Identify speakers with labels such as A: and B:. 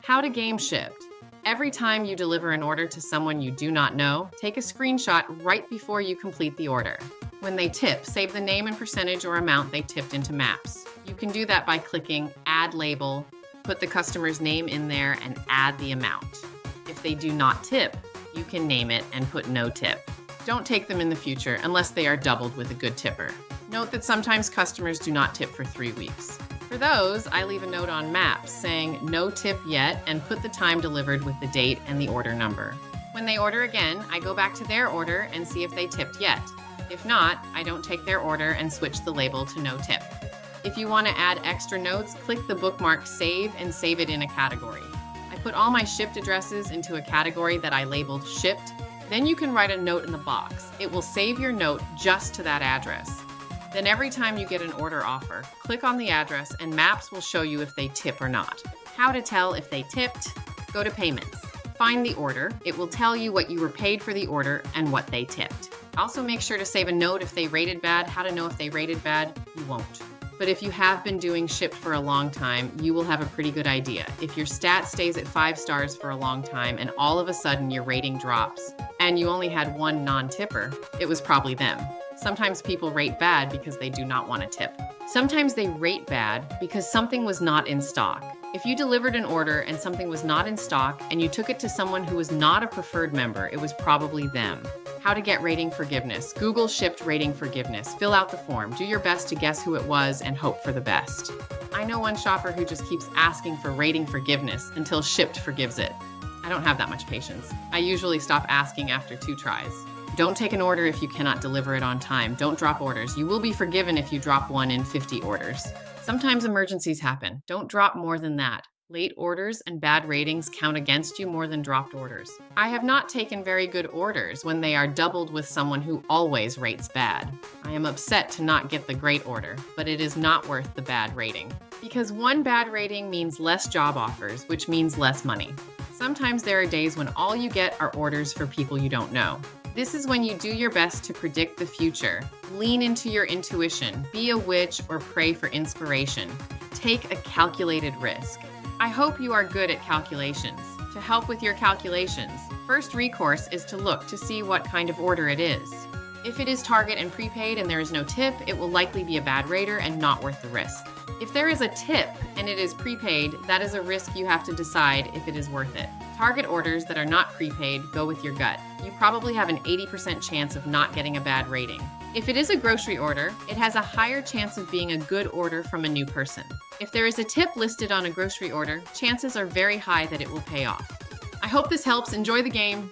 A: How to game Shipt. Every time you deliver an order to someone you do not know, take a screenshot right before you complete the order. When they tip, save the name and percentage or amount they tipped into Maps. You can do that by clicking Add Label, put the customer's name in there, and add the amount. If they do not tip, you can name it and put no tip. Don't take them in the future unless they are doubled with a good tipper. Note that sometimes customers do not tip for 3 weeks. For those, I leave a note on Maps saying no tip yet and put the time delivered with the date and the order number. When they order again, I go back to their order and see if they tipped yet. If not, I don't take their order and switch the label to no tip. If you want to add extra notes, click the bookmark Save and save it in a category. I put all my Shipt addresses into a category that I labeled Shipt. Then you can write a note in the box. It will save your note just to that address. Then every time you get an order offer, click on the address and Maps will show you if they tip or not. How to tell if they tipped? Go to Payments. Find the order. It will tell you what you were paid for the order and what they tipped. Also make sure to save a note if they rated bad. How to know if they rated bad? You won't. But if you have been doing Shipt for a long time, you will have a pretty good idea. If your stat stays at 5 stars for a long time and all of a sudden your rating drops and you only had one non-tipper, it was probably them. Sometimes people rate bad because they do not want to tip. Sometimes they rate bad because something was not in stock. If you delivered an order and something was not in stock and you took it to someone who was not a preferred member, it was probably them. How to get rating forgiveness. Google Shipt rating forgiveness. Fill out the form. Do your best to guess who it was and hope for the best. I know one shopper who just keeps asking for rating forgiveness until Shipt forgives it. I don't have that much patience. I usually stop asking after 2 tries. Don't take an order if you cannot deliver it on time. Don't drop orders. You will be forgiven if you drop one in 50 orders. Sometimes emergencies happen. Don't drop more than that. Late orders and bad ratings count against you more than dropped orders. I have not taken very good orders when they are doubled with someone who always rates bad. I am upset to not get the great order, but it is not worth the bad rating. Because one bad rating means less job offers, which means less money. Sometimes there are days when all you get are orders for people you don't know. This is when you do your best to predict the future. Lean into your intuition. Be a witch or pray for inspiration. Take a calculated risk. I hope you are good at calculations. To help with your calculations, first recourse is to look to see what kind of order it is. If it is Target and prepaid and there is no tip, it will likely be a bad rater and not worth the risk. If there is a tip and it is prepaid, that is a risk you have to decide if it is worth it. Target orders that are not prepaid, go with your gut. You probably have an 80% chance of not getting a bad rating. If it is a grocery order, it has a higher chance of being a good order from a new person. If there is a tip listed on a grocery order, chances are very high that it will pay off. I hope this helps. Enjoy the game.